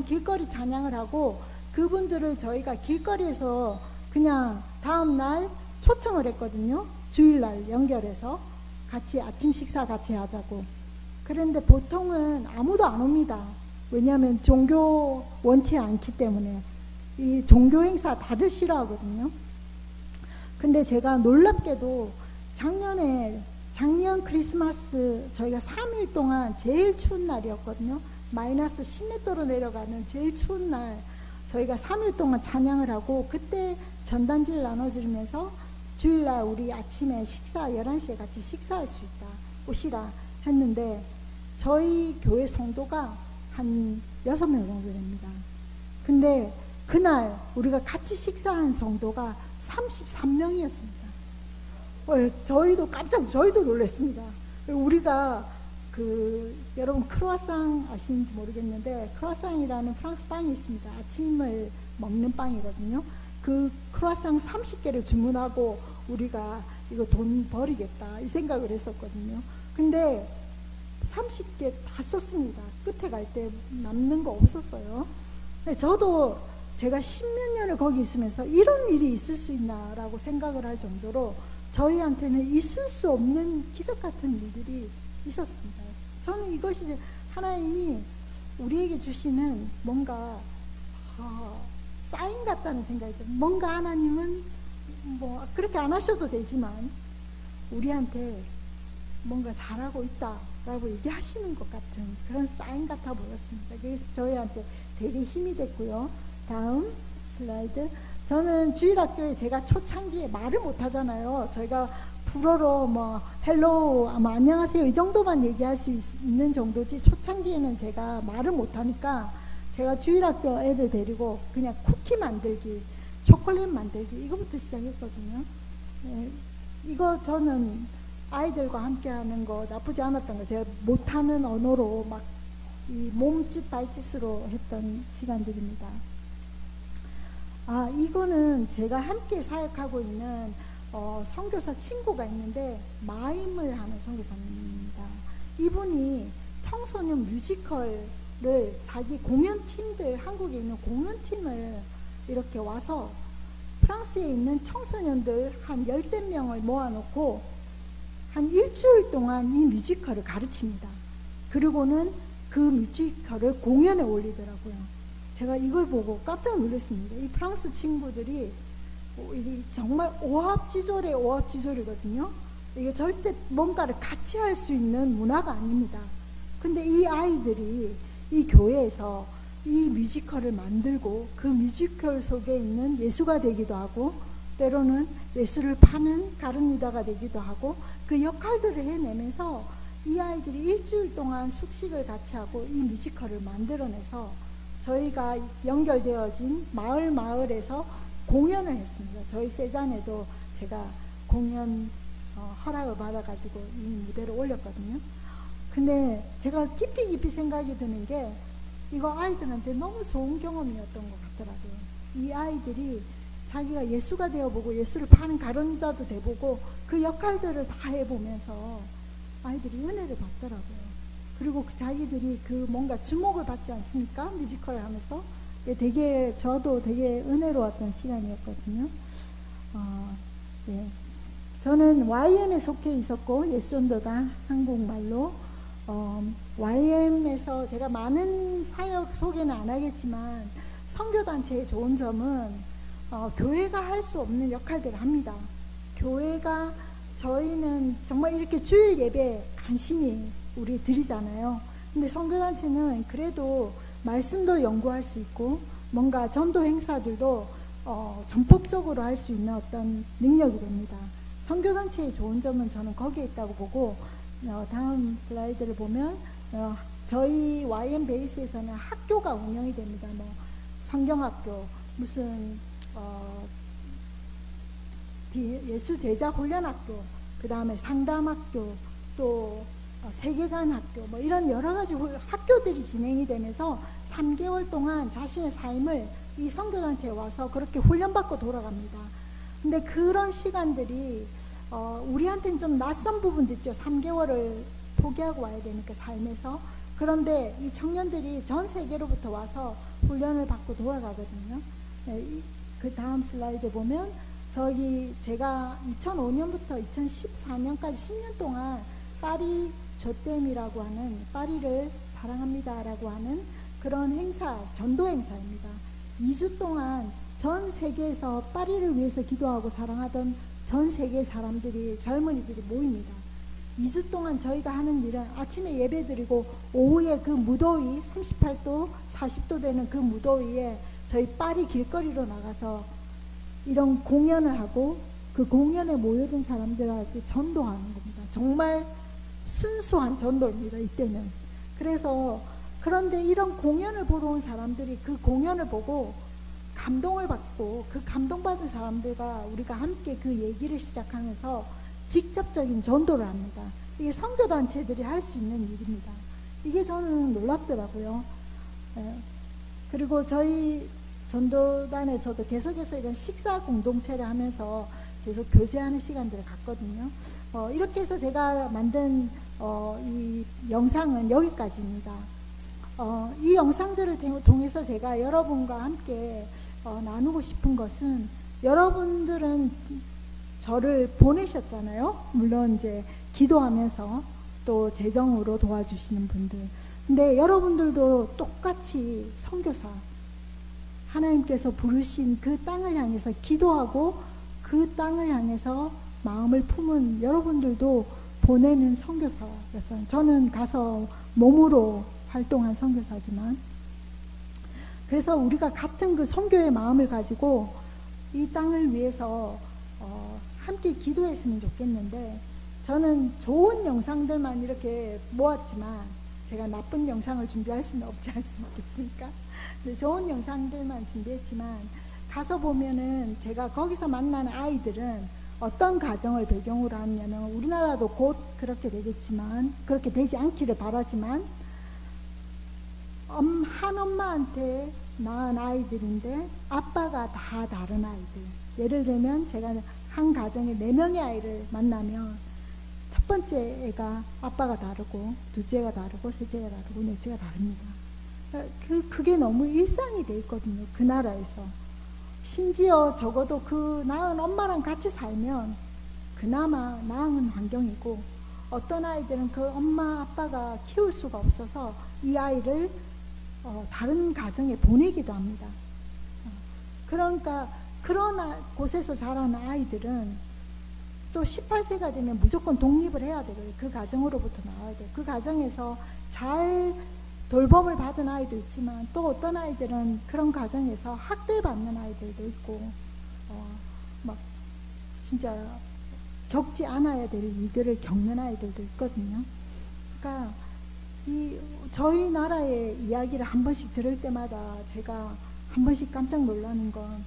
길거리 찬양을 하고 그분들을 저희가 길거리에서 그냥 다음날 초청을 했거든요. 주일날 연결해서 같이 아침 식사 같이 하자고. 그런데 보통은 아무도 안 옵니다. 왜냐하면 종교 원치 않기 때문에 이 종교 행사 다들 싫어하거든요. 근데 제가 놀랍게도 작년 크리스마스 저희가 3일 동안 제일 추운 날이었거든요. 마이너스 10m로 내려가는 제일 추운 날 저희가 3일 동안 찬양을 하고 그때 전단지를 나눠드리면서 주일날 우리 아침에 11시에 같이 식사할 수 있다, 오시라 했는데 저희 교회 성도가 한 6명 정도 됩니다. 근데 그날 우리가 같이 식사한 성도가 33명이었습니다. 저희도 놀랐습니다. 우리가 여러분 크루아상 아시는지 모르겠는데, 크루아상이라는 프랑스 빵이 있습니다. 아침을 먹는 빵이거든요. 그 크루아상 30개를 주문하고 우리가 이거 돈 버리겠다 이 생각을 했었거든요. 근데 30개 다 썼습니다. 끝에 갈 때 남는 거 없었어요. 저도 제가 십몇 년을 거기 있으면서 이런 일이 있을 수 있나라고 생각을 할 정도로 저희한테는 있을 수 없는 기적 같은 일들이 있었습니다. 저는 이것이 하나님이 우리에게 주시는 뭔가 사인 같다는 생각이 들어요. 뭔가 하나님은 뭐 그렇게 안 하셔도 되지만 우리한테 뭔가 잘하고 있다라고 얘기하시는 것 같은 그런 사인 같아 보였습니다. 그래서 저희한테 되게 힘이 됐고요. 다음 슬라이드. 저는 주일학교에 제가 초창기에 말을 못하잖아요. 저희가 불어로 뭐 헬로우, 안녕하세요 이 정도만 얘기할 수 있는 정도지, 초창기에는 제가 말을 못하니까 제가 주일학교 애들 데리고 그냥 쿠키 만들기, 초콜릿 만들기 이거부터 시작했거든요. 네, 이거 저는 아이들과 함께 하는 거 나쁘지 않았던 거, 제가 못하는 언어로 막 이 몸짓 발짓으로 했던 시간들입니다. 이거는 제가 함께 사역하고 있는 선교사 친구가 있는데 마임을 하는 선교사님입니다. 이분이 청소년 뮤지컬을 자기 공연팀들, 한국에 있는 공연팀을 이렇게 와서 프랑스에 있는 청소년들 한 10명을 모아놓고 한 일주일 동안 이 뮤지컬을 가르칩니다. 그리고는 그 뮤지컬을 공연에 올리더라고요. 제가 이걸 보고 깜짝 놀랐습니다. 이 프랑스 친구들이 정말 오합지졸의 오합지졸이거든요. 이게 절대 뭔가를 같이 할 수 있는 문화가 아닙니다. 근데 이 아이들이 이 교회에서 이 뮤지컬을 만들고 그 뮤지컬 속에 있는 예수가 되기도 하고, 때로는 예수를 파는 가룟 유다가 되기도 하고, 그 역할들을 해내면서 이 아이들이 일주일 동안 숙식을 같이 하고 이 뮤지컬을 만들어내서 저희가 연결되어진 마을에서 공연을 했습니다. 저희 세잔에도 제가 공연 허락을 받아가지고 이 무대를 올렸거든요. 근데 제가 깊이 생각이 드는 게, 이거 아이들한테 너무 좋은 경험이었던 것 같더라고요. 이 아이들이 자기가 예수가 되어보고 예수를 파는 가룟유다도 돼보고 그 역할들을 다 해보면서 아이들이 은혜를 받더라고요. 그리고 자기들이 그 뭔가 주목을 받지 않습니까? 뮤지컬을 하면서. 저도 되게 은혜로웠던 시간이었거든요. 예. 저는 YM에 속해 있었고, 예수전도다 한국말로. YM에서 제가 많은 사역 소개는 안 하겠지만, 선교단체의 좋은 점은 교회가 할 수 없는 역할들을 합니다. 저희는 정말 이렇게 주일 예배 간신히 우리 드리잖아요. 근데 선교단체는 그래도 말씀도 연구할 수 있고 뭔가 전도 행사들도 전폭적으로 할 수 있는 어떤 능력이 됩니다. 선교단체의 좋은 점은 저는 거기에 있다고 보고, 다음 슬라이드를 보면 저희 YM 베이스에서는 학교가 운영이 됩니다. 뭐 성경학교, 무슨 예수 제자 훈련학교, 그 다음에 상담학교, 또 세계관 학교, 뭐 이런 여러 가지 학교들이 진행이 되면서 3개월 동안 자신의 삶을 이 선교단체에 와서 그렇게 훈련받고 돌아갑니다. 근데 그런 시간들이 우리한테는 좀 낯선 부분도 있죠. 3개월을 포기하고 와야 되니까 삶에서. 그런데 이 청년들이 전 세계로부터 와서 훈련을 받고 돌아가거든요. 그 다음 슬라이드 보면 제가 2005년부터 2014년까지 10년 동안 파리 저댐이라고 하는, 파리를 사랑합니다라고 하는 그런 행사, 전도 행사입니다. 2주 동안 전 세계에서 파리를 위해서 기도하고 사랑하던 전 세계 사람들이, 젊은이들이 모입니다. 2주 동안 저희가 하는 일은 아침에 예배 드리고 오후에 그 무더위, 38도, 40도 되는 그 무더위에 저희 파리 길거리로 나가서 이런 공연을 하고 그 공연에 모여든 사람들한테 전도하는 겁니다. 정말 순수한 전도입니다, 이때는. 그런데 이런 공연을 보러 온 사람들이 그 공연을 보고 감동을 받고, 그 감동받은 사람들과 우리가 함께 그 얘기를 시작하면서 직접적인 전도를 합니다. 이게 선교단체들이 할 수 있는 일입니다. 이게 저는 놀랍더라고요. 그리고 저희 전도단에 저도 계속해서 이런 식사 공동체를 하면서 계속 교제하는 시간들을 갖거든요. 이렇게 해서 제가 만든 이 영상은 여기까지입니다. 이 영상들을 통해서 제가 여러분과 함께 나누고 싶은 것은, 여러분들은 저를 보내셨잖아요. 물론 이제 기도하면서 또 재정으로 도와주시는 분들. 근데 여러분들도 똑같이 선교사, 하나님께서 부르신 그 땅을 향해서 기도하고 그 땅을 향해서 마음을 품은 여러분들도 보내는 선교사였잖아요. 저는 가서 몸으로 활동한 선교사지만, 그래서 우리가 같은 그 선교의 마음을 가지고 이 땅을 위해서 함께 기도했으면 좋겠는데, 저는 좋은 영상들만 이렇게 모았지만 제가 나쁜 영상을 준비할 수는 없지 않겠습니까? 근데 좋은 영상들만 준비했지만, 가서 보면은 제가 거기서 만난 아이들은 어떤 가정을 배경으로 하냐면, 우리나라도 곧 그렇게 되겠지만, 그렇게 되지 않기를 바라지만, 한 엄마한테 낳은 아이들인데 아빠가 다 다른 아이들. 예를 들면 제가 한 가정에 4명의 아이를 만나면 첫 번째 애가 아빠가 다르고, 둘째가 다르고, 셋째가 다르고, 넷째가 다릅니다. 그게 너무 일상이 돼 있거든요, 그 나라에서. 심지어 적어도 그 낳은 엄마랑 같이 살면 그나마 나은 환경이고, 어떤 아이들은 그 엄마 아빠가 키울 수가 없어서 이 아이를 다른 가정에 보내기도 합니다. 그러니까 그런 곳에서 자라는 아이들은 또 18세가 되면 무조건 독립을 해야 되고요. 그 가정으로부터 나와야 돼요. 그 가정에서 잘 돌봄을 받은 아이도 있지만, 또 어떤 아이들은 그런 가정에서 학대받는 아이들도 있고, 막 진짜 겪지 않아야 될 일들을 겪는 아이들도 있거든요. 그러니까 저희 나라의 이야기를 한 번씩 들을 때마다 제가 한 번씩 깜짝 놀라는 건,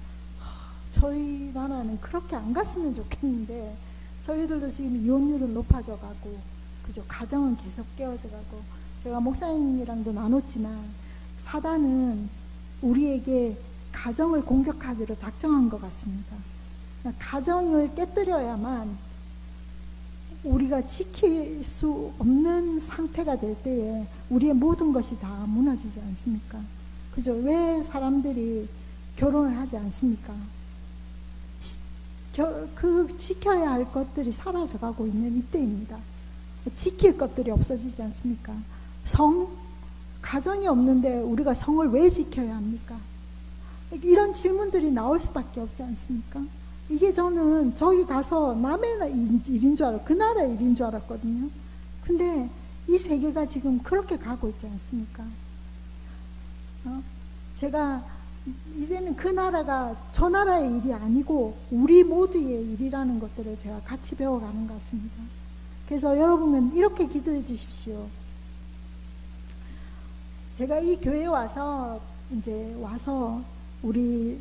저희 나라는 그렇게 안 갔으면 좋겠는데, 저희들도 지금 이혼율은 높아져 가고, 그죠? 가정은 계속 깨어져 가고, 제가 목사님이랑도 나눴지만, 사단은 우리에게 가정을 공격하기로 작정한 것 같습니다. 가정을 깨뜨려야만 우리가 지킬 수 없는 상태가 될 때에 우리의 모든 것이 다 무너지지 않습니까? 그죠? 왜 사람들이 결혼을 하지 않습니까? 지켜야 할 것들이 사라져 가고 있는 이때입니다. 지킬 것들이 없어지지 않습니까? 가정이 없는데 우리가 성을 왜 지켜야 합니까? 이런 질문들이 나올 수밖에 없지 않습니까? 이게 저는 저기 가서 남의 일인 줄 알았고, 그 나라의 일인 줄 알았거든요. 근데 이 세계가 지금 그렇게 가고 있지 않습니까? 제가 이제는 그 나라가 저 나라의 일이 아니고 우리 모두의 일이라는 것들을 제가 같이 배워가는 것 같습니다. 그래서 여러분은 이렇게 기도해 주십시오. 제가 이 교회에 와서 우리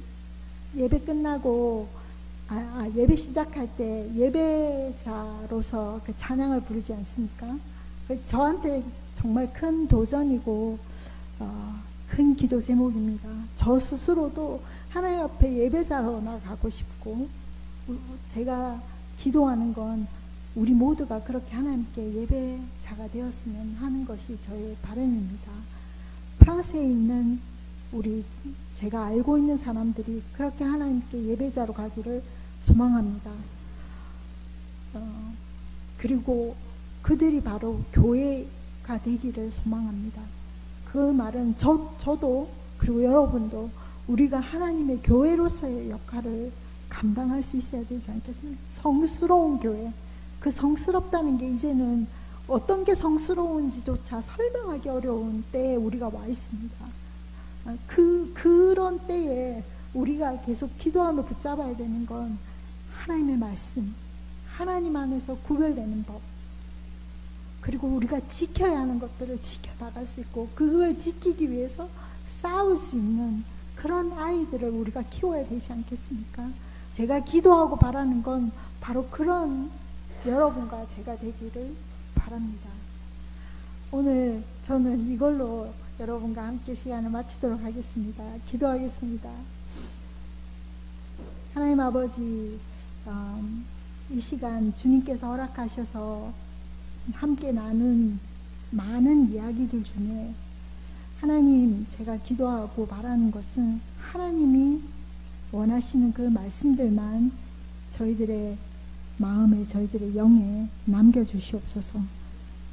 예배 끝나고 예배 시작할 때 예배자로서 그 찬양을 부르지 않습니까? 저한테 정말 큰 도전이고 큰 기도 제목입니다. 저 스스로도 하나님 앞에 예배자로 나가고 싶고, 제가 기도하는 건 우리 모두가 그렇게 하나님께 예배자가 되었으면 하는 것이 저의 바람입니다. 프랑스에 있는 제가 알고 있는 사람들이 그렇게 하나님께 예배자로 가기를 소망합니다. 그리고 그들이 바로 교회가 되기를 소망합니다. 그 말은 저도 그리고 여러분도 우리가 하나님의 교회로서의 역할을 감당할 수 있어야 되지 않겠습니까? 성스러운 교회. 그 성스럽다는 게 이제는 어떤 게 성스러운지조차 설명하기 어려운 때에 우리가 와 있습니다. 그런 때에 우리가 계속 기도하며 붙잡아야 되는 건 하나님의 말씀, 하나님 안에서 구별되는 법, 그리고 우리가 지켜야 하는 것들을 지켜나갈 수 있고, 그걸 지키기 위해서 싸울 수 있는 그런 아이들을 우리가 키워야 되지 않겠습니까? 제가 기도하고 바라는 건 바로 그런 여러분과 제가 되기를 바랍니다. 오늘 저는 이걸로 여러분과 함께 시간을 마치도록 하겠습니다. 기도하겠습니다. 하나님 아버지, 이 시간 주님께서 허락하셔서 함께 나눈 많은 이야기들 중에 하나님, 제가 기도하고 바라는 것은 하나님이 원하시는 그 말씀들만 저희들의 마음에, 저희들의 영에 남겨주시옵소서.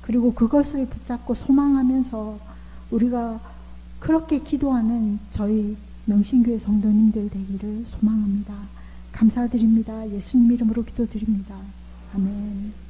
그리고 그것을 붙잡고 소망하면서 우리가 그렇게 기도하는 저희 명신교회 성도님들 되기를 소망합니다. 감사드립니다. 예수님 이름으로 기도드립니다. 아멘.